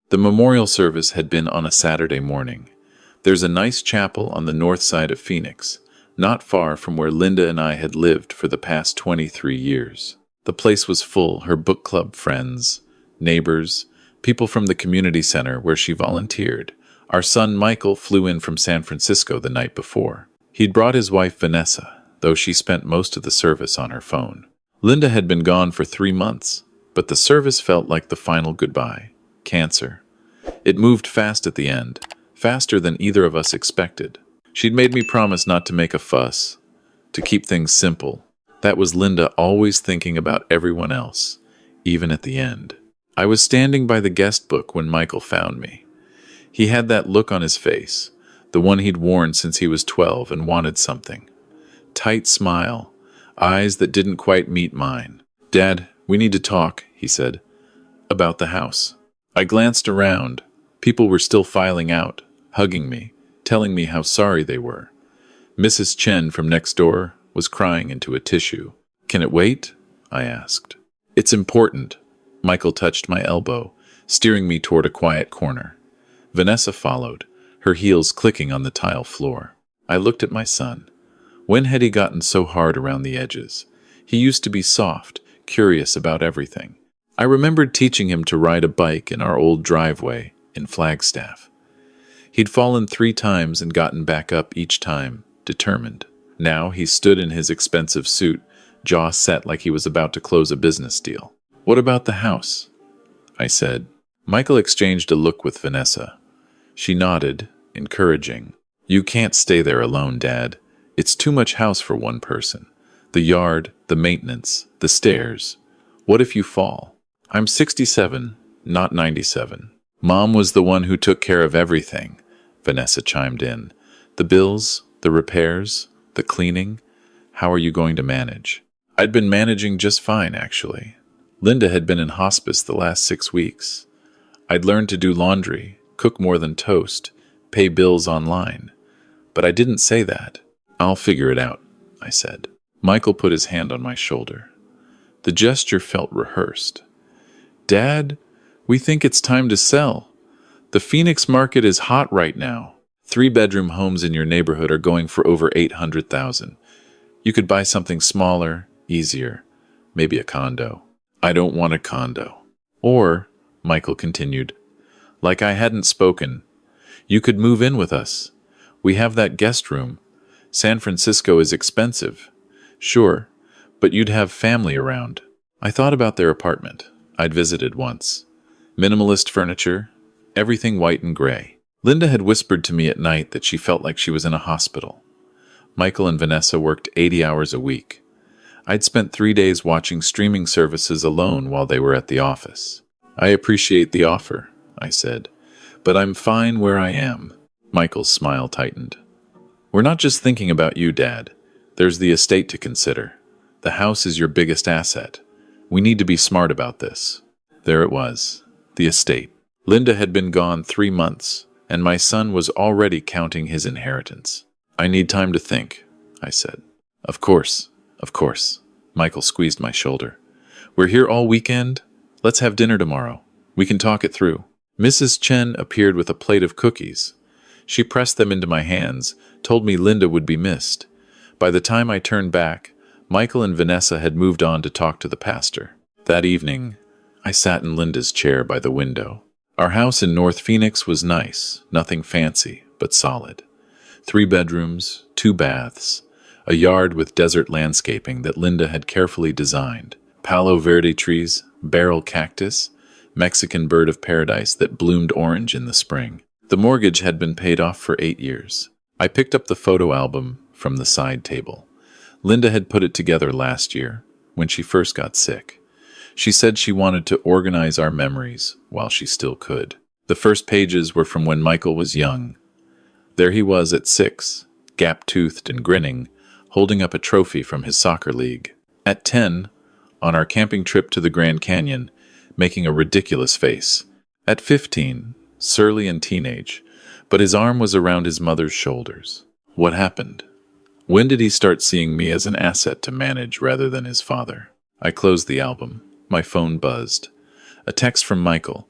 The memorial service had been on a Saturday morning. There's a nice chapel on the north side of Phoenix, not far from where Linda and I had lived for the past 23 years. The place was full, her book club friends, neighbors, people from the community center where she volunteered. Our son Michael flew in from San Francisco the night before. He'd brought his wife Vanessa, though she spent most of the service on her phone. Linda had been gone for 3 months, but the service felt like the final goodbye. Cancer. It moved fast at the end, faster than either of us expected. She'd made me promise not to make a fuss, to keep things simple. That was Linda always thinking about everyone else, even at the end. I was standing by the guest book when Michael found me. He had that look on his face, the one he'd worn since he was 12 and wanted something. Tight smile, eyes that didn't quite meet mine. "Dad, we need to talk," he said. "About the house." I glanced around. People were still filing out, hugging me, telling me how sorry they were. Mrs. Chen from next door was crying into a tissue. "Can it wait?" I asked. "It's important." Michael touched my elbow, steering me toward a quiet corner. Vanessa followed, her heels clicking on the tile floor. I looked at my son. When had he gotten so hard around the edges? He used to be soft, curious about everything. I remembered teaching him to ride a bike in our old driveway in Flagstaff. He'd fallen 3 times and gotten back up each time, determined. Now he stood in his expensive suit, jaw set like he was about to close a business deal. "What about the house?" I said. Michael exchanged a look with Vanessa. She nodded, encouraging. "You can't stay there alone, Dad. It's too much house for one person. The yard, the maintenance, the stairs. What if you fall?" "I'm 67, not 97. Mom was the one who took care of everything," Vanessa chimed in. "The bills, the repairs, the cleaning. How are you going to manage?" I'd been managing just fine, actually. Linda had been in hospice the last 6 weeks. I'd learned to do laundry, cook more than toast, pay bills online. But I didn't say that. "I'll figure it out," I said. Michael put his hand on my shoulder. The gesture felt rehearsed. "Dad, we think it's time to sell. The Phoenix market is hot right now. 3-bedroom homes in your neighborhood are going for over $800,000. You could buy something smaller, easier, maybe a condo." "I don't want a condo." "Or," Michael continued, like I hadn't spoken, "you could move in with us. We have that guest room. San Francisco is expensive." "Sure, but you'd have family around." I thought about their apartment. I'd visited once. Minimalist furniture, everything white and gray. Linda had whispered to me at night that she felt like she was in a hospital. Michael and Vanessa worked 80 hours a week. I'd spent 3 days watching streaming services alone while they were at the office. "I appreciate the offer," I said, "but I'm fine where I am." Michael's smile tightened. "We're not just thinking about you, Dad. There's the estate to consider. The house is your biggest asset. We need to be smart about this." There it was, the estate. Linda had been gone 3 months, and my son was already counting his inheritance. "I need time to think," I said. Of course. Michael squeezed my shoulder. "We're here all weekend. Let's have dinner tomorrow. We can talk it through." Mrs. Chen appeared with a plate of cookies. She pressed them into my hands, told me Linda would be missed. By the time I turned back, Michael and Vanessa had moved on to talk to the pastor. That evening, I sat in Linda's chair by the window. Our house in North Phoenix was nice, nothing fancy, but solid. 3 bedrooms, 2 baths, a yard with desert landscaping that Linda had carefully designed, Palo Verde trees, barrel cactus, Mexican bird of paradise that bloomed orange in the spring. The mortgage had been paid off for 8 years. I picked up the photo album from the side table. Linda had put it together last year, when she first got sick. She said she wanted to organize our memories while she still could. The first pages were from when Michael was young. There he was at 6, gap-toothed and grinning, holding up a trophy from his soccer league. At 10, on our camping trip to the Grand Canyon, making a ridiculous face. At 15, surly and teenage, but his arm was around his mother's shoulders. What happened? When did he start seeing me as an asset to manage rather than his father? I closed the album. My phone buzzed. A text from Michael.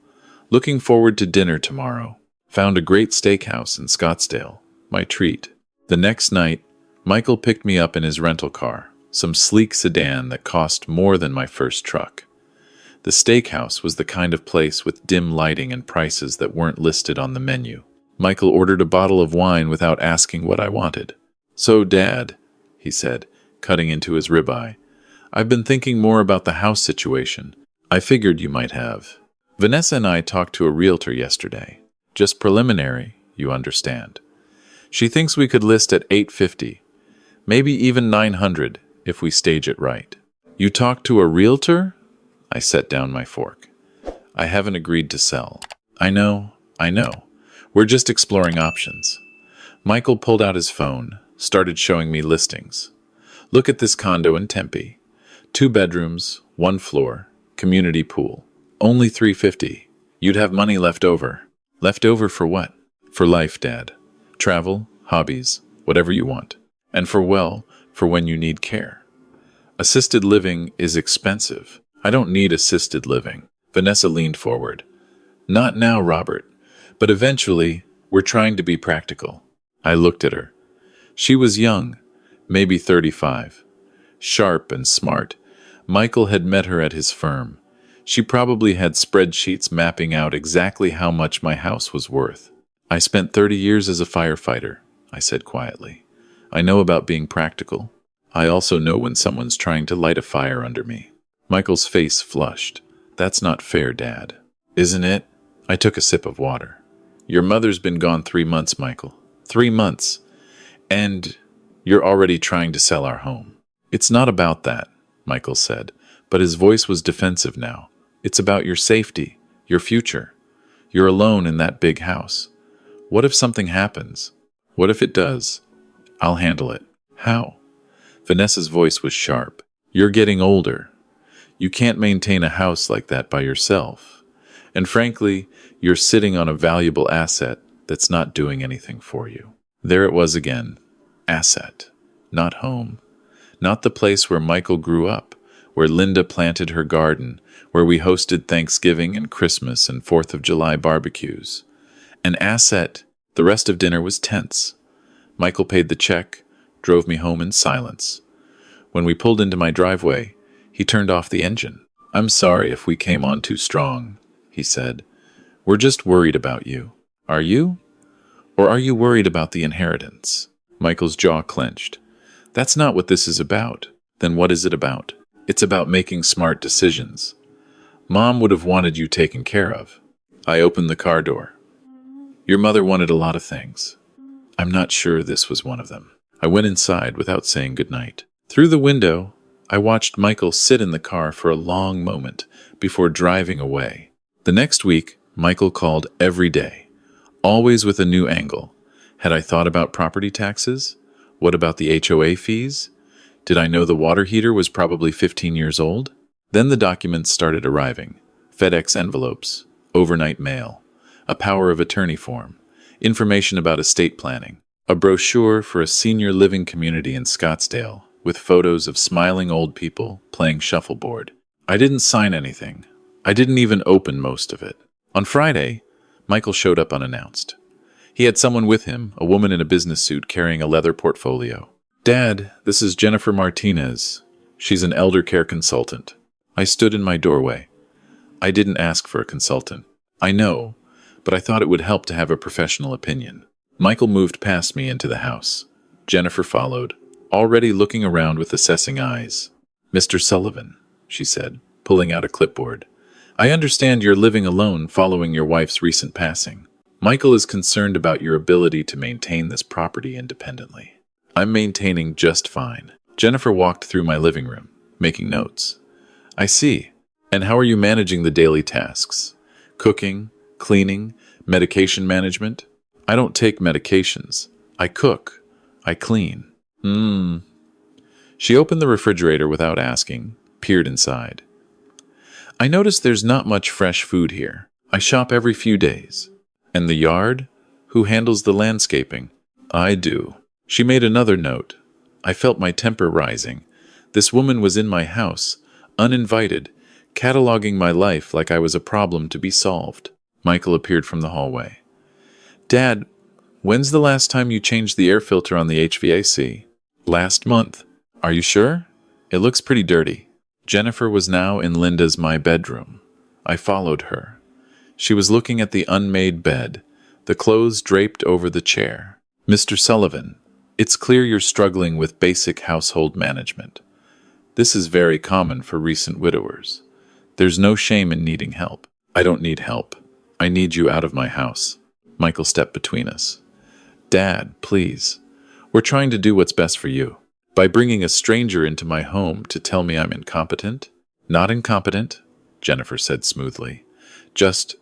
Looking forward to dinner tomorrow. Found a great steakhouse in Scottsdale. My treat. The next night, Michael picked me up in his rental car, some sleek sedan that cost more than my first truck. The steakhouse was the kind of place with dim lighting and prices that weren't listed on the menu. Michael ordered a bottle of wine without asking what I wanted. "So, Dad," he said, cutting into his ribeye, "I've been thinking more about the house situation. I figured you might have. Vanessa and I talked to a realtor yesterday. Just preliminary, you understand. She thinks we could list at $850, maybe even $900 if we stage it right." "You talked to a realtor?" I set down my fork. "I haven't agreed to sell." I know. We're just exploring options." Michael pulled out his phone, started showing me listings. "Look at this condo in Tempe. 2 bedrooms, 1 floor, community pool. Only $350. You'd have money left over." "Left over for what?" "For life, Dad. Travel, hobbies, whatever you want. And for when you need care. Assisted living is expensive. I don't need assisted living." Vanessa leaned forward. "Not now, Robert. But eventually, we're trying to be practical." I looked at her. She was young, maybe 35. Sharp and smart. Michael had met her at his firm. She probably had spreadsheets mapping out exactly how much my house was worth. "I spent 30 years as a firefighter," I said quietly. "I know about being practical. I also know when someone's trying to light a fire under me." Michael's face flushed. "That's not fair, Dad." "Isn't it?" I took a sip of water. "Your mother's been gone 3 months, Michael. 3 months. And you're already trying to sell our home." "It's not about that," Michael said, but his voice was defensive now. "It's about your safety, your future. You're alone in that big house. What if something happens? What if it does? I'll handle it." "How?" Vanessa's voice was sharp. "You're getting older. You can't maintain a house like that by yourself. And frankly, you're sitting on a valuable asset that's not doing anything for you." There it was again. Asset, not home. Not the place where Michael grew up, where Linda planted her garden, where we hosted Thanksgiving and Christmas and 4th of July barbecues. An asset. The rest of dinner was tense. Michael paid the check, drove me home in silence. When we pulled into my driveway, he turned off the engine. "I'm sorry if we came on too strong," he said. "We're just worried about you." "Are you? Or are you worried about the inheritance?" Michael's jaw clenched. "That's not what this is about." "Then what is it about?" "It's about making smart decisions. Mom would have wanted you taken care of." I opened the car door. "Your mother wanted a lot of things. I'm not sure this was one of them." I went inside without saying goodnight. Through the window, I watched Michael sit in the car for a long moment before driving away. The next week, Michael called every day, always with a new angle. Had I thought about property taxes? What about the HOA fees? Did I know the water heater was probably 15 years old? Then the documents started arriving. FedEx envelopes, overnight mail, a power of attorney form, information about estate planning, a brochure for a senior living community in Scottsdale with photos of smiling old people playing shuffleboard. I didn't sign anything. I didn't even open most of it. On Friday, Michael showed up unannounced. He had someone with him, a woman in a business suit carrying a leather portfolio. "Dad, this is Jennifer Martinez. She's an elder care consultant." I stood in my doorway. I didn't ask for a consultant. I know, but I thought it would help to have a professional opinion. Michael moved past me into the house. Jennifer followed, already looking around with assessing eyes. "Mr. Sullivan," she said, pulling out a clipboard. "I understand you're living alone following your wife's recent passing. Michael is concerned about your ability to maintain this property independently." "I'm maintaining just fine." Jennifer walked through my living room, making notes. "I see. And how are you managing the daily tasks? Cooking, cleaning, medication management?" "I don't take medications. I cook. I clean." She opened the refrigerator without asking, peered inside. "I notice there's not much fresh food here. I shop every few days." "And the yard? Who handles the landscaping?" "I do." She made another note. I felt my temper rising. This woman was in my house, uninvited, cataloging my life like I was a problem to be solved. Michael appeared from the hallway. Dad, when's the last time you changed the air filter on the HVAC? Last month. Are you sure? It looks pretty dirty. Jennifer was now in Linda's my bedroom. I followed her. She was looking at the unmade bed, the clothes draped over the chair. Mr. Sullivan, it's clear you're struggling with basic household management. This is very common for recent widowers. There's no shame in needing help. I don't need help. I need you out of my house. Michael stepped between us. Dad, please. We're trying to do what's best for you. By bringing a stranger into my home to tell me I'm incompetent? Not incompetent, Jennifer said smoothly. Just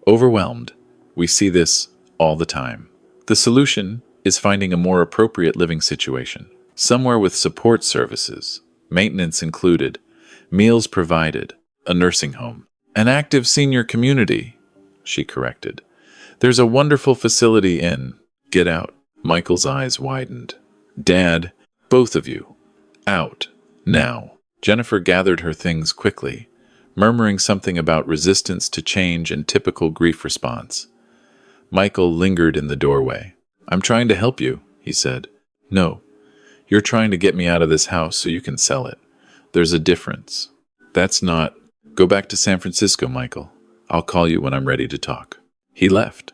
overwhelmed. We see this all the time. The solution is finding a more appropriate living situation. Somewhere with support services, maintenance included, meals provided, a nursing home. An active senior community, she corrected. There's a wonderful facility in. Get out. Michael's eyes widened. Dad, both of you. Out. Now. Jennifer gathered her things quickly, murmuring something about resistance to change and typical grief response. Michael lingered in the doorway. I'm trying to help you, he said. No. You're trying to get me out of this house so you can sell it. There's a difference. That's not... Go back to San Francisco, Michael. I'll call you when I'm ready to talk. He left.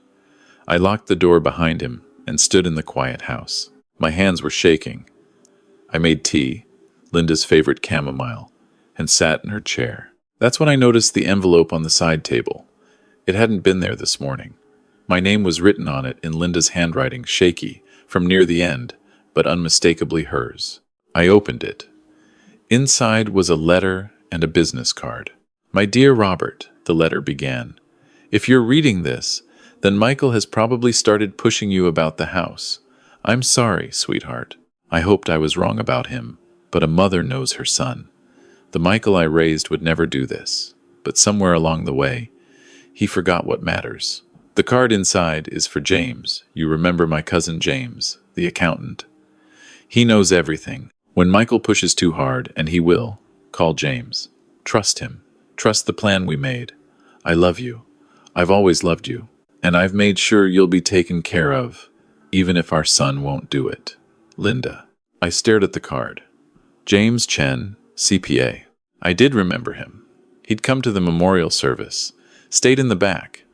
I locked the door behind him and stood in the quiet house. My hands were shaking. I made tea, Linda's favorite chamomile, and sat in her chair. That's when I noticed the envelope on the side table. It hadn't been there this morning. My name was written on it in Linda's handwriting, shaky, from near the end, but unmistakably hers. I opened it. Inside was a letter and a business card. My dear Robert, the letter began. If you're reading this, then Michael has probably started pushing you about the house. I'm sorry, sweetheart. I hoped I was wrong about him, but a mother knows her son. The Michael I raised would never do this, but somewhere along the way, he forgot what matters. The card inside is for James. You remember my cousin James, the accountant. He knows everything. When Michael pushes too hard, and he will, call James. Trust him. Trust the plan we made. I love you. I've always loved you. And I've made sure you'll be taken care of, even if our son won't do it. Linda. I stared at the card. James Chen, CPA. I did remember him. He'd come to the memorial service, stayed in the back.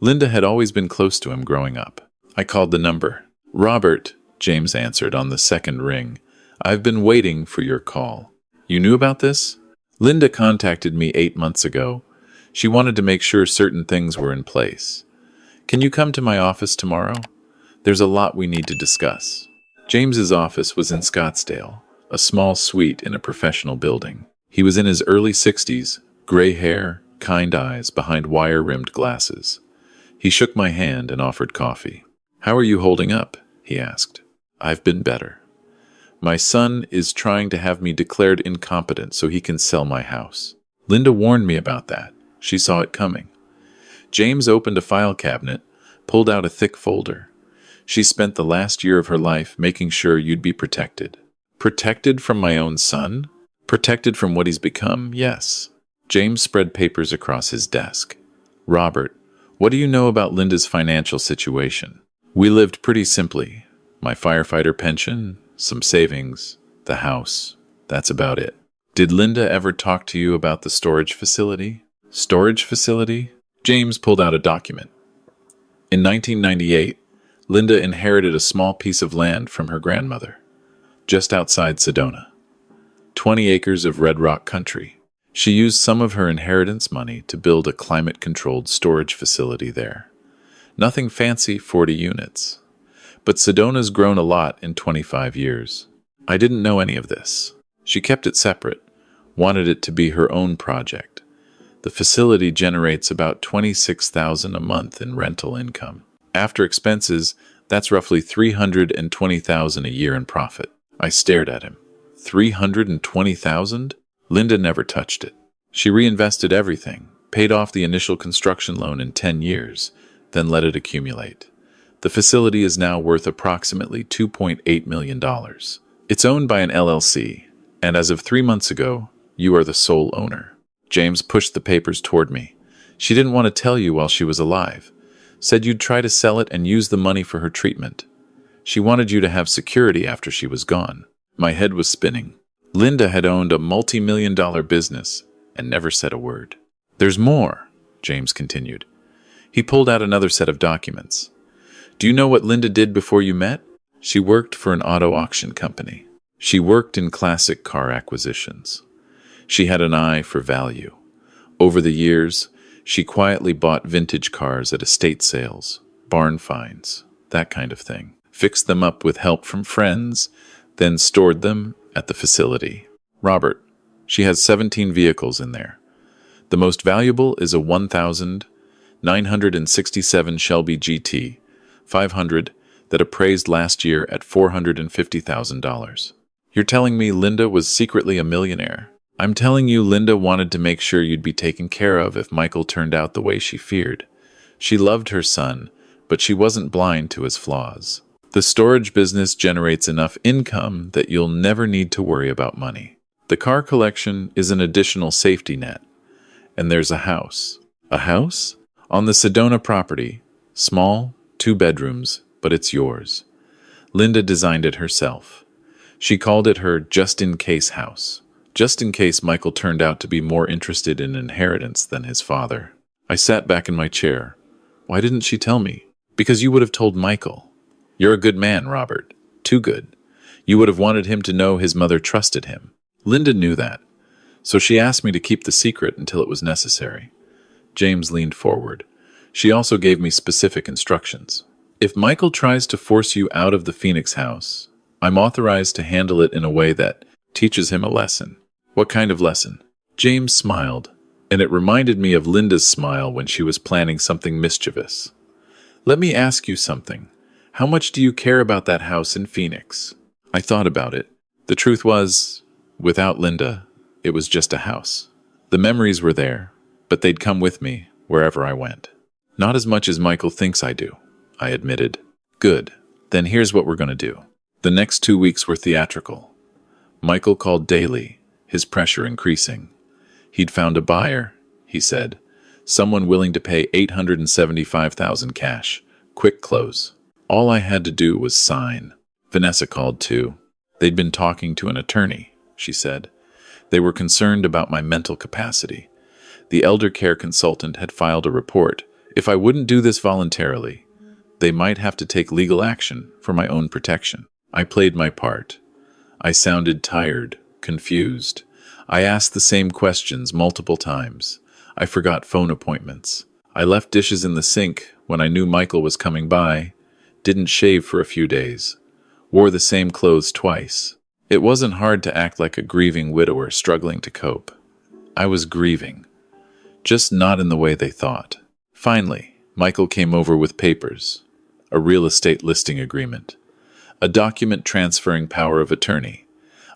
Linda had always been close to him growing up. I called the number. Robert, James answered on the second ring. I've been waiting for your call. You knew about this? Linda contacted me 8 months ago. She wanted to make sure certain things were in place. Can you come to my office tomorrow? There's a lot we need to discuss. James's office was in Scottsdale, a small suite in a professional building. He was in his early 60s, gray hair, kind eyes behind wire-rimmed glasses. He shook my hand and offered coffee. How are you holding up? He asked. I've been better. My son is trying to have me declared incompetent so he can sell my house. Linda warned me about that. She saw it coming. James opened a file cabinet, pulled out a thick folder. She spent the last year of her life making sure you'd be protected. Protected from my own son? Protected from what he's become? Yes. James spread papers across his desk. Robert, what do you know about Linda's financial situation? We lived pretty simply. My firefighter pension, some savings, the house. That's about it. Did Linda ever talk to you about the storage facility? Storage facility? James pulled out a document. In 1998, Linda inherited a small piece of land from her grandmother, just outside Sedona. 20 acres of red rock country. She used some of her inheritance money to build a climate-controlled storage facility there. Nothing fancy, 40 units. But Sedona's grown a lot in 25 years. I didn't know any of this. She kept it separate, wanted it to be her own project. The facility generates about $26,000 a month in rental income. After expenses, that's roughly $320,000 a year in profit. I stared at him. $320,000? Linda never touched it. She reinvested everything, paid off the initial construction loan in 10 years, then let it accumulate. The facility is now worth approximately $2.8 million. It's owned by an LLC, and as of 3 months ago, you are the sole owner. James pushed the papers toward me. She didn't want to tell you while she was alive. Said you'd try to sell it and use the money for her treatment. She wanted you to have security after she was gone. My head was spinning. Linda had owned a multi-million-dollar business and never said a word. There's more, James continued. He pulled out another set of documents. Do you know what Linda did before you met? She worked for an auto auction company. She worked in classic car acquisitions. She had an eye for value. Over the years, she quietly bought vintage cars at estate sales, barn finds, that kind of thing. Fixed them up with help from friends, then stored them at the facility. Robert, she has 17 vehicles in there. The most valuable is a 1,967 Shelby GT 500 that appraised last year at $450,000. You're telling me Linda was secretly a millionaire? I'm telling you Linda wanted to make sure you'd be taken care of if Michael turned out the way she feared. She loved her son, but she wasn't blind to his flaws. The storage business generates enough income that you'll never need to worry about money. The car collection is an additional safety net. And there's a house. A house? On the Sedona property. Small, 2 bedrooms, but it's yours. Linda designed it herself. She called it her just-in-case house. Just in case Michael turned out to be more interested in inheritance than his father. I sat back in my chair. Why didn't she tell me? Because you would have told Michael. You're a good man, Robert. Too good. You would have wanted him to know his mother trusted him. Linda knew that. So she asked me to keep the secret until it was necessary. James leaned forward. She also gave me specific instructions. If Michael tries to force you out of the Phoenix house, I'm authorized to handle it in a way that teaches him a lesson. What kind of lesson? James smiled, and it reminded me of Linda's smile when she was planning something mischievous. Let me ask you something. How much do you care about that house in Phoenix? I thought about it. The truth was, without Linda, it was just a house. The memories were there, but they'd come with me wherever I went. Not as much as Michael thinks I do, I admitted. Good. Then here's what we're going to do. The next 2 weeks were theatrical. Michael called daily, his pressure increasing. He'd found a buyer, he said. Someone willing to pay $875,000 cash. Quick close. All I had to do was sign. Vanessa called too. They'd been talking to an attorney, she said. They were concerned about my mental capacity. The elder care consultant had filed a report. If I wouldn't do this voluntarily, they might have to take legal action for my own protection. I played my part. I sounded tired, confused. I asked the same questions multiple times. I forgot phone appointments. I left dishes in the sink when I knew Michael was coming by. Didn't shave for a few days. Wore the same clothes twice. It wasn't hard to act like a grieving widower struggling to cope. I was grieving. Just not in the way they thought. Finally, Michael came over with papers. A real estate listing agreement. A document transferring power of attorney.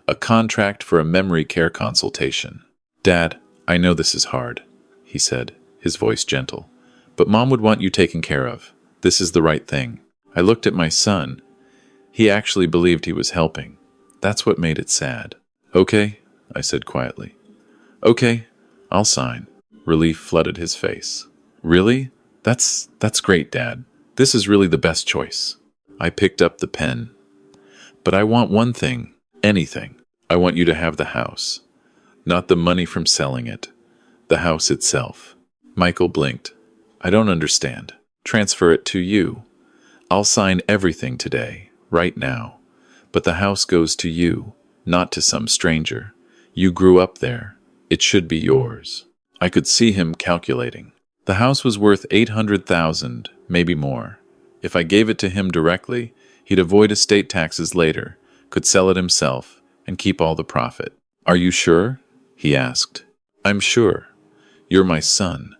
A contract for a memory care consultation. Dad, I know this is hard, he said, his voice gentle. But Mom would want you taken care of. This is the right thing. I looked at my son. He actually believed he was helping. That's what made it sad. Okay, I said quietly. Okay, I'll sign. Relief flooded his face. Really? That's great, Dad. This is really the best choice. I picked up the pen. But I want one thing, anything. I want you to have the house. Not the money from selling it. The house itself. Michael blinked. I don't understand. Transfer it to you. I'll sign everything today, right now. But the house goes to you, not to some stranger. You grew up there. It should be yours. I could see him calculating. The house was worth $800,000, maybe more. If I gave it to him directly, he'd avoid estate taxes later, could sell it himself, and keep all the profit. Are you sure? He asked. I'm sure. You're my son.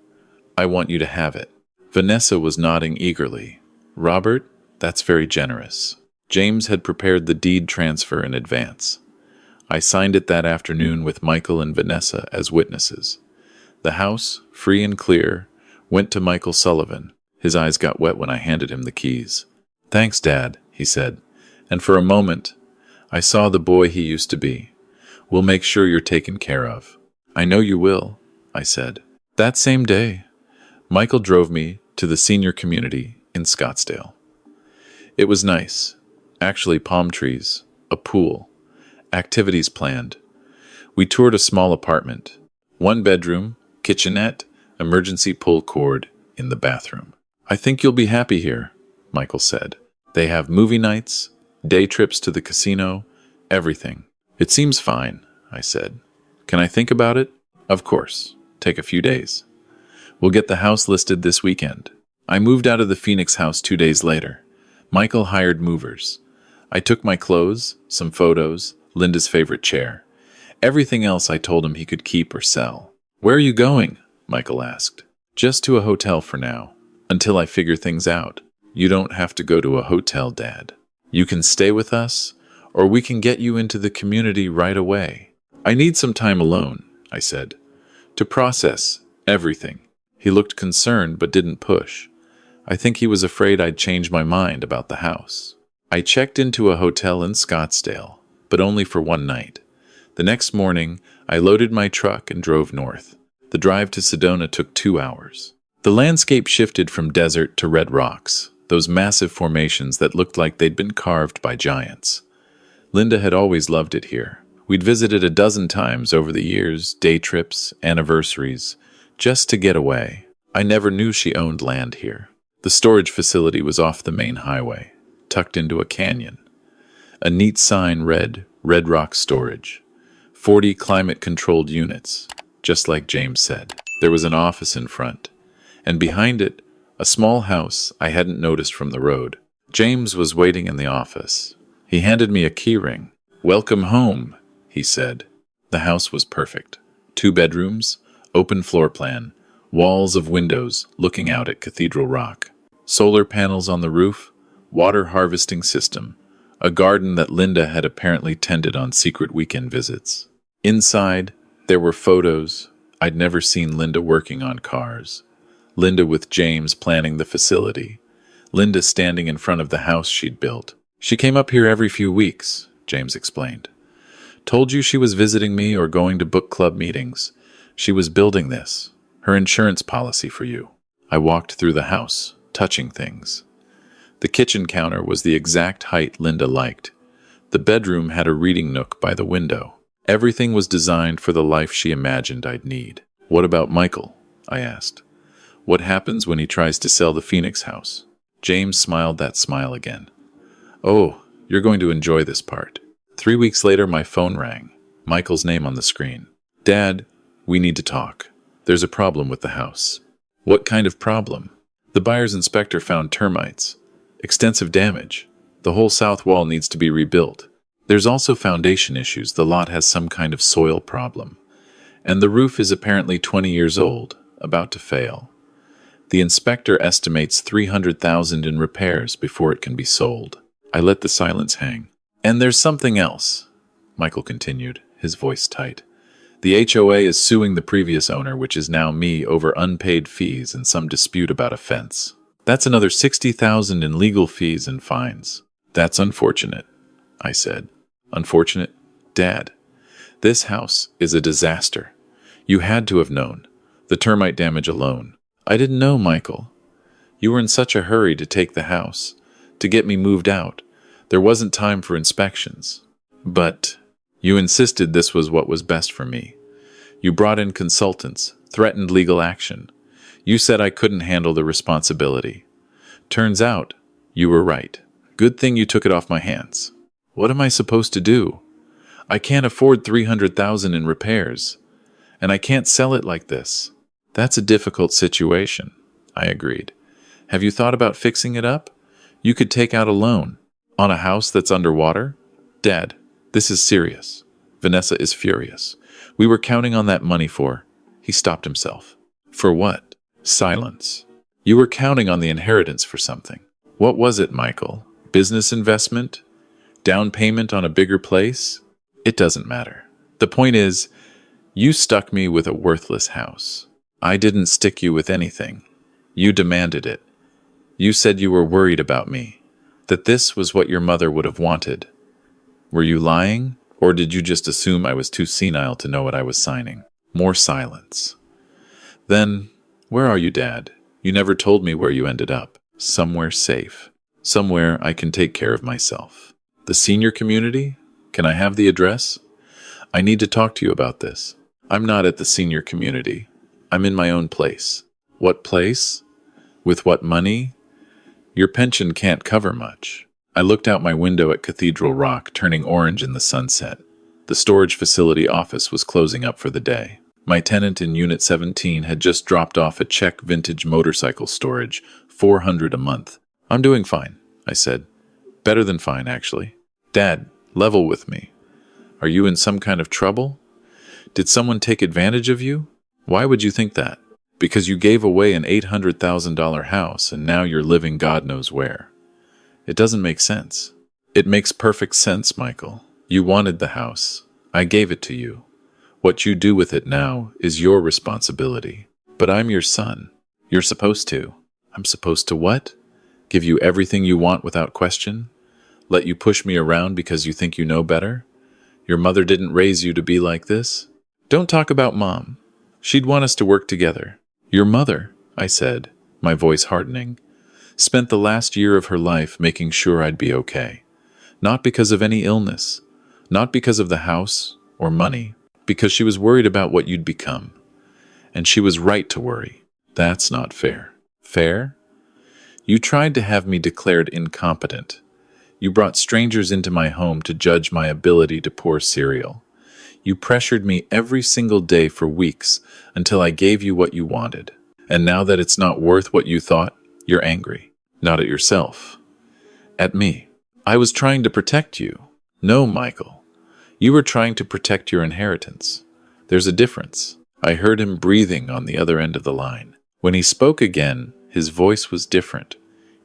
I want you to have it. Vanessa was nodding eagerly. Robert, that's very generous. James had prepared the deed transfer in advance. I signed it that afternoon with Michael and Vanessa as witnesses. The house, free and clear, went to Michael Sullivan. His eyes got wet when I handed him the keys. Thanks, Dad, he said. And for a moment, I saw the boy he used to be. We'll make sure you're taken care of. I know you will, I said. That same day, Michael drove me to the senior community in Scottsdale. It was nice. Actually, palm trees, a pool, activities planned. We toured a small apartment. 1 bedroom, kitchenette, emergency pull cord in the bathroom. I think you'll be happy here, Michael said. They have movie nights, day trips to the casino, everything. It seems fine, I said. Can I think about it? Of course. Take a few days. We'll get the house listed this weekend. I moved out of the Phoenix house 2 days later. Michael hired movers. I took my clothes, some photos, Linda's favorite chair. Everything else I told him he could keep or sell. Where are you going? Michael asked. Just to a hotel for now, until I figure things out. You don't have to go to a hotel, Dad. You can stay with us, or we can get you into the community right away. I need some time alone, I said, to process everything. He looked concerned but didn't push. I think he was afraid I'd change my mind about the house. I checked into a hotel in Scottsdale, but only for one night. The next morning, I loaded my truck and drove north. The drive to Sedona took 2 hours. The landscape shifted from desert to red rocks, those massive formations that looked like they'd been carved by giants. Linda had always loved it here. We'd visited a dozen times over the years, day trips, anniversaries, just to get away. I never knew she owned land here. The storage facility was off the main highway, tucked into a canyon. A neat sign read, Red Rock Storage. 40 climate-controlled units, just like James said. There was an office in front, and behind it, a small house I hadn't noticed from the road. James was waiting in the office. He handed me a key ring. "Welcome home," he said. The house was perfect. 2 bedrooms, open floor plan, walls of windows looking out at Cathedral Rock. Solar panels on the roof, water harvesting system, a garden that Linda had apparently tended on secret weekend visits. Inside, there were photos. I'd never seen Linda working on cars. Linda with James planning the facility. Linda standing in front of the house she'd built. She came up here every few weeks, James explained. Told you she was visiting me or going to book club meetings. She was building this, her insurance policy for you. I walked through the house, touching things. The kitchen counter was the exact height Linda liked. The bedroom had a reading nook by the window. Everything was designed for the life she imagined I'd need. What about Michael? I asked. What happens when he tries to sell the Phoenix house? James smiled that smile again. Oh, you're going to enjoy this part. 3 weeks later, my phone rang. Michael's name on the screen. Dad, we need to talk. There's a problem with the house. What kind of problem? The buyer's inspector found termites. Extensive damage. The whole south wall needs to be rebuilt. There's also foundation issues. The lot has some kind of soil problem. And the roof is apparently 20 years old, about to fail. The inspector estimates $300,000 in repairs before it can be sold. I let the silence hang. And there's something else, Michael continued, his voice tight. The HOA is suing the previous owner, which is now me, over unpaid fees and some dispute about a fence. That's another $60,000 in legal fees and fines. That's unfortunate, I said. Unfortunate? Dad, this house is a disaster. You had to have known. The termite damage alone. I didn't know, Michael. You were in such a hurry to take the house, to get me moved out. There wasn't time for inspections. But you insisted this was what was best for me. You brought in consultants, threatened legal action. You said I couldn't handle the responsibility. Turns out, you were right. Good thing you took it off my hands. What am I supposed to do? I can't afford $300,000 in repairs, and I can't sell it like this. That's a difficult situation, I agreed. Have you thought about fixing it up? You could take out a loan. On a house that's underwater? Dad, this is serious. Vanessa is furious. We were counting on that money for... He stopped himself. For what? Silence. You were counting on the inheritance for something. What was it, Michael? Business investment? Down payment on a bigger place? It doesn't matter. The point is, you stuck me with a worthless house. I didn't stick you with anything. You demanded it. You said you were worried about me, that this was what your mother would have wanted. Were you lying, or did you just assume I was too senile to know what I was signing? More silence. Then, where are you, Dad? You never told me where you ended up. Somewhere safe. Somewhere I can take care of myself. The senior community? Can I have the address? I need to talk to you about this. I'm not at the senior community. I'm in my own place. What place? With what money? Your pension can't cover much. I looked out my window at Cathedral Rock, turning orange in the sunset. The storage facility office was closing up for the day. My tenant in Unit 17 had just dropped off a check vintage motorcycle storage, $400 a month. I'm doing fine, I said. Better than fine, actually. Dad, level with me. Are you in some kind of trouble? Did someone take advantage of you? Why would you think that? Because you gave away an $800,000 house and now you're living God knows where. It doesn't make sense. It makes perfect sense, Michael. You wanted the house. I gave it to you. What you do with it now is your responsibility. But I'm your son. You're supposed to. I'm supposed to what? Give you everything you want without question? Let you push me around because you think you know better? Your mother didn't raise you to be like this? Don't talk about Mom. She'd want us to work together. Your mother, I said, my voice hardening, spent the last year of her life making sure I'd be okay. Not because of any illness, not because of the house or money, because she was worried about what you'd become. And she was right to worry. That's not fair. Fair? You tried to have me declared incompetent. You brought strangers into my home to judge my ability to pour cereal. You pressured me every single day for weeks until I gave you what you wanted. And now that it's not worth what you thought, you're angry. Not at yourself. At me. I was trying to protect you. No, Michael. You were trying to protect your inheritance. There's a difference. I heard him breathing on the other end of the line. When he spoke again, his voice was different.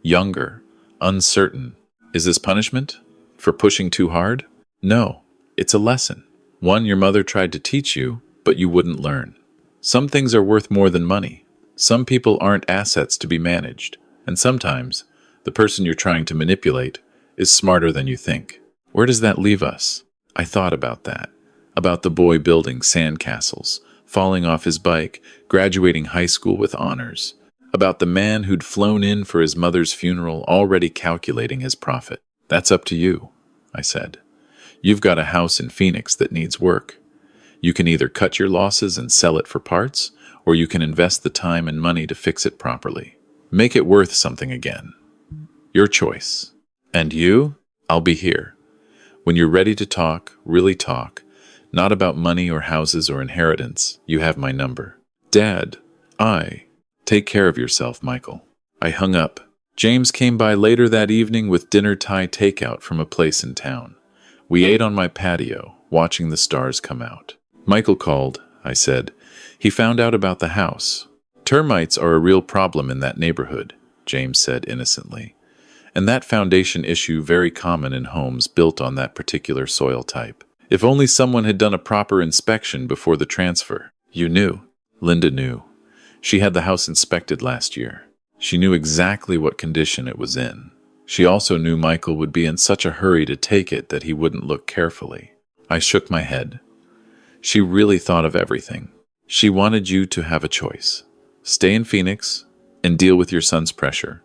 Younger. Uncertain. Is this punishment? For pushing too hard? No. It's a lesson. One your mother tried to teach you, but you wouldn't learn. Some things are worth more than money. Some people aren't assets to be managed. And sometimes, the person you're trying to manipulate is smarter than you think. Where does that leave us? I thought about that. About the boy building sandcastles, falling off his bike, graduating high school with honors. About the man who'd flown in for his mother's funeral, already calculating his profit. That's up to you, I said. You've got a house in Phoenix that needs work. You can either cut your losses and sell it for parts, or you can invest the time and money to fix it properly. Make it worth something again. Your choice. And you? I'll be here. When you're ready to talk, really talk, not about money or houses or inheritance, you have my number. Dad, take care of yourself, Michael. I hung up. James came by later that evening with dinner Thai takeout from a place in town. We ate on my patio, watching the stars come out. Michael called, I said. He found out about the house. Termites are a real problem in that neighborhood, James said innocently. And that foundation issue very common in homes built on that particular soil type. If only someone had done a proper inspection before the transfer. You knew. Linda knew. She had the house inspected last year. She knew exactly what condition it was in. She also knew Michael would be in such a hurry to take it that he wouldn't look carefully. I shook my head. She really thought of everything. She wanted you to have a choice. Stay in Phoenix and deal with your son's pressure,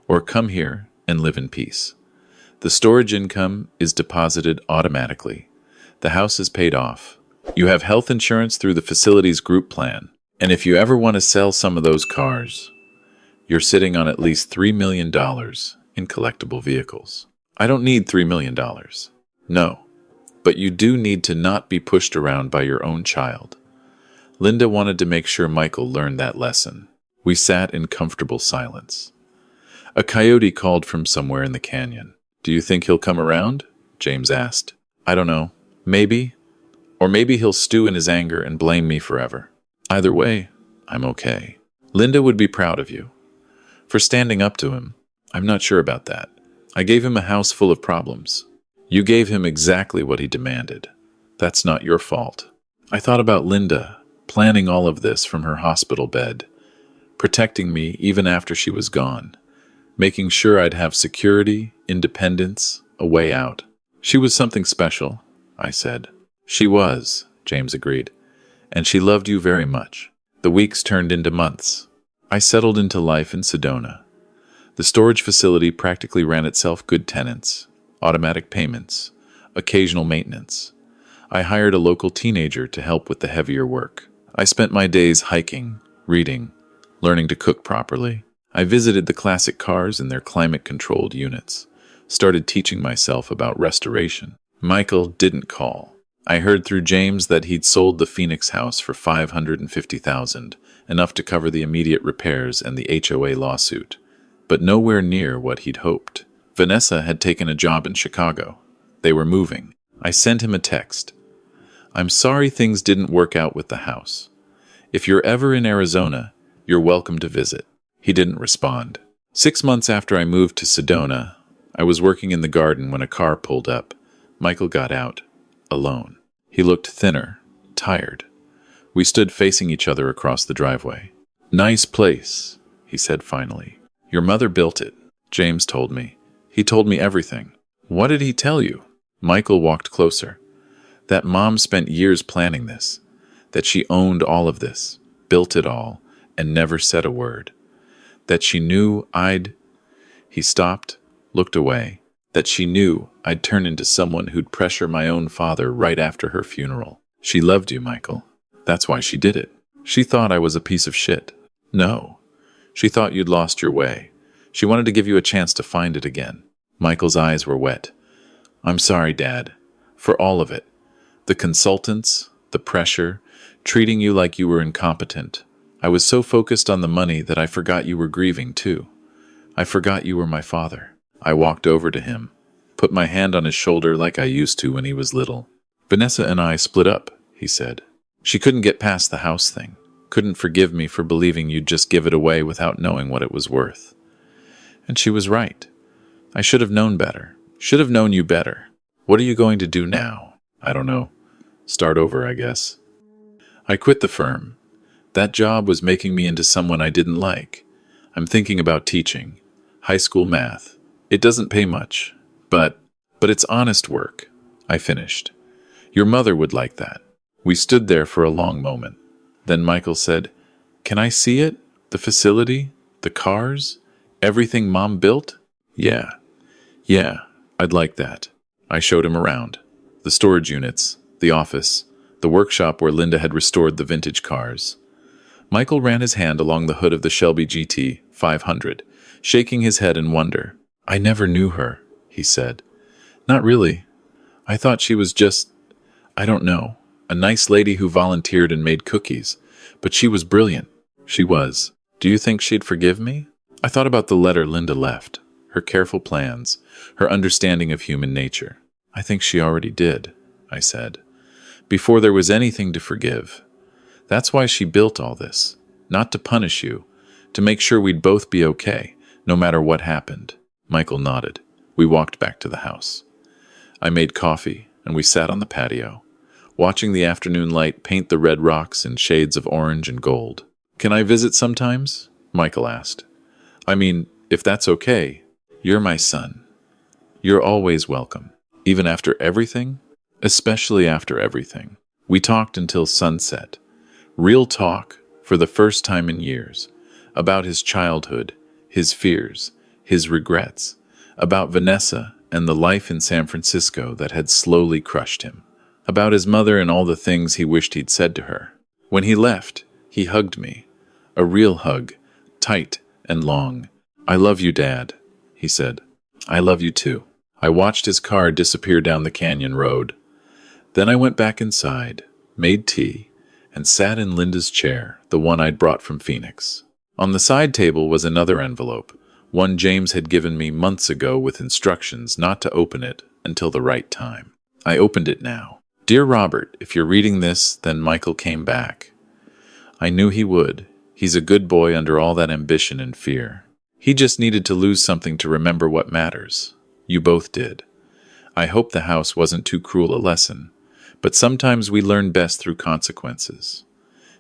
or come here and live in peace. The storage income is deposited automatically. The house is paid off. You have health insurance through the facility's group plan, and if you ever want to sell some of those cars, you're sitting on at least $3 million in collectible vehicles. I don't need $3 million. No. But you do need to not be pushed around by your own child. Linda wanted to make sure Michael learned that lesson. We sat in comfortable silence. A coyote called from somewhere in the canyon. Do you think he'll come around? James asked. I don't know. Maybe. Or maybe he'll stew in his anger and blame me forever. Either way, I'm okay. Linda would be proud of you. For standing up to him. I'm not sure about that. I gave him a house full of problems. You gave him exactly what he demanded. That's not your fault. I thought about Linda, planning all of this from her hospital bed, protecting me even after she was gone, making sure I'd have security, independence, a way out. She was something special, I said. She was, James agreed. And she loved you very much. The weeks turned into months. I settled into life in Sedona. The storage facility practically ran itself: good tenants, automatic payments, occasional maintenance. I hired a local teenager to help with the heavier work. I spent my days hiking, reading, learning to cook properly. I visited the classic cars in their climate-controlled units, started teaching myself about restoration. Michael didn't call. I heard through James that he'd sold the Phoenix house for $550,000, enough to cover the immediate repairs and the HOA lawsuit, but nowhere near what he'd hoped. Vanessa had taken a job in Chicago. They were moving. I sent him a text. "I'm sorry things didn't work out with the house. If you're ever in Arizona, you're welcome to visit." He didn't respond. 6 months after I moved to Sedona, I was working in the garden when a car pulled up. Michael got out, alone. He looked thinner, tired. We stood facing each other across the driveway. "Nice place," he said finally. "Your mother built it," James told me. He told me everything. "What did he tell you?" Michael walked closer. "That Mom spent years planning this, that she owned all of this, built it all, and never said a word. That she knew I'd—" He stopped, looked away. "That she knew I'd turn into someone who'd pressure my own father right after her funeral. She loved you, Michael. That's why she did it. She thought I was a piece of shit. No. She thought you'd lost your way. She wanted to give you a chance to find it again." Michael's eyes were wet. "I'm sorry, Dad. For all of it. The consultants, the pressure, treating you like you were incompetent. I was so focused on the money that I forgot you were grieving, too. I forgot you were my father." I walked over to him, put my hand on his shoulder like I used to when he was little. "Vanessa and I split up," he said. "She couldn't get past the house thing. Couldn't forgive me for believing you'd just give it away without knowing what it was worth. And she was right. I should have known better. Should have known you better. What are you going to do now?" "I don't know. Start over, I guess." "I quit the firm. That job was making me into someone I didn't like. I'm thinking about teaching. High school math. It doesn't pay much, but it's honest work," I finished. "Your mother would like that." We stood there for a long moment. Then Michael said, "Can I see it? The facility? The cars? Everything Mom built?" Yeah, I'd like that." I showed him around. The storage units, the office, the workshop where Linda had restored the vintage cars. Michael ran his hand along the hood of the Shelby GT 500, shaking his head in wonder. "I never knew her," he said. "Not really. I thought she was just, I don't know, a nice lady who volunteered and made cookies. But she was brilliant. She was. Do you think she'd forgive me?" I thought about the letter Linda left, her careful plans, her understanding of human nature. "I think she already did," I said, "before there was anything to forgive. That's why she built all this, not to punish you, to make sure we'd both be okay, no matter what happened." Michael nodded. We walked back to the house. I made coffee, and we sat on the patio, watching the afternoon light paint the red rocks in shades of orange and gold. "Can I visit sometimes?" Michael asked. "I mean, if that's okay. You're my son. You're always welcome. Even after everything? Especially after everything." We talked until sunset. Real talk, for the first time in years. About his childhood, his fears, his regrets. About Vanessa and the life in San Francisco that had slowly crushed him. About his mother and all the things he wished he'd said to her. When he left, he hugged me. A real hug, tight and long. "I love you, Dad," he said. "I love you too." I watched his car disappear down the canyon road. Then I went back inside, made tea, and sat in Linda's chair, the one I'd brought from Phoenix. On the side table was another envelope, one James had given me months ago with instructions not to open it until the right time. I opened it now. "Dear Robert, if you're reading this, then Michael came back. I knew he would. He's a good boy under all that ambition and fear. He just needed to lose something to remember what matters. You both did. I hope the house wasn't too cruel a lesson, but sometimes we learn best through consequences.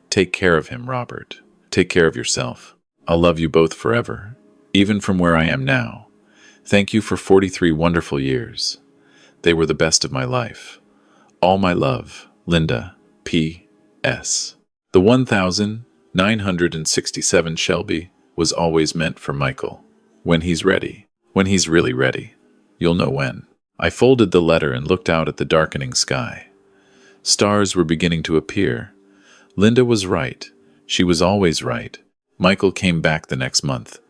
Take care of him, Robert. Take care of yourself. I'll love you both forever, even from where I am now. Thank you for 43 wonderful years. They were the best of my life. All my love, Linda. P.S. The 1,000 967 Shelby was always meant for Michael. When he's ready. When he's really ready. You'll know when. I folded the letter and looked out at the darkening sky. Stars were beginning to appear. Linda was right. She was always right. Michael came back the next month.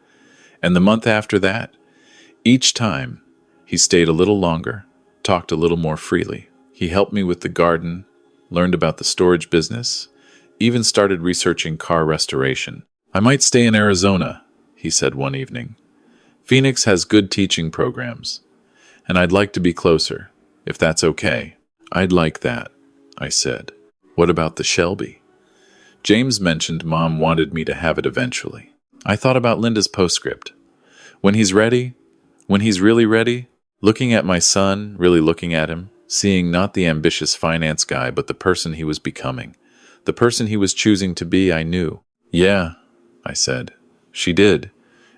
And the month after that. Each time, he stayed a little longer, talked a little more freely. He helped me with the garden, learned about the storage business, even started researching car restoration. I might stay in Arizona, he said one evening. Phoenix has good teaching programs, and I'd like to be closer, if that's okay. I'd like that, I said. What about the Shelby? James mentioned Mom wanted me to have it eventually. I thought about Linda's postscript. When he's ready, when he's really ready, looking at my son, really looking at him, seeing not the ambitious finance guy, but the person he was becoming. The person he was choosing to be, I knew. Yeah, I said. She did.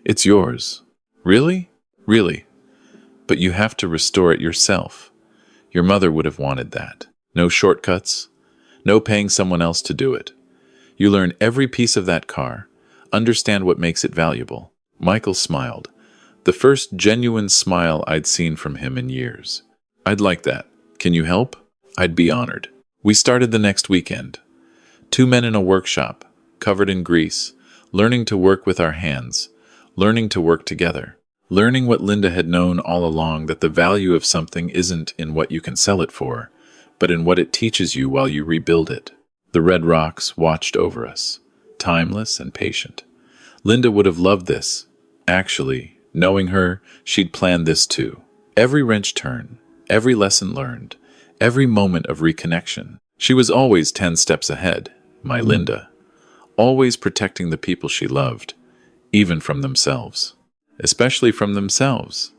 It's yours. Really? Really. But you have to restore it yourself. Your mother would have wanted that. No shortcuts. No paying someone else to do it. You learn every piece of that car. Understand what makes it valuable. Michael smiled. The first genuine smile I'd seen from him in years. I'd like that. Can you help? I'd be honored. We started the next weekend. 2 men in a workshop, covered in grease, learning to work with our hands, learning to work together, learning what Linda had known all along, that the value of something isn't in what you can sell it for, but in what it teaches you while you rebuild it. The red rocks watched over us, timeless and patient. Linda would have loved this. Actually, knowing her, she'd planned this too. Every wrench turn, every lesson learned, every moment of reconnection. She was always 10 steps ahead, my Linda, always protecting the people she loved, even from themselves. Especially from themselves.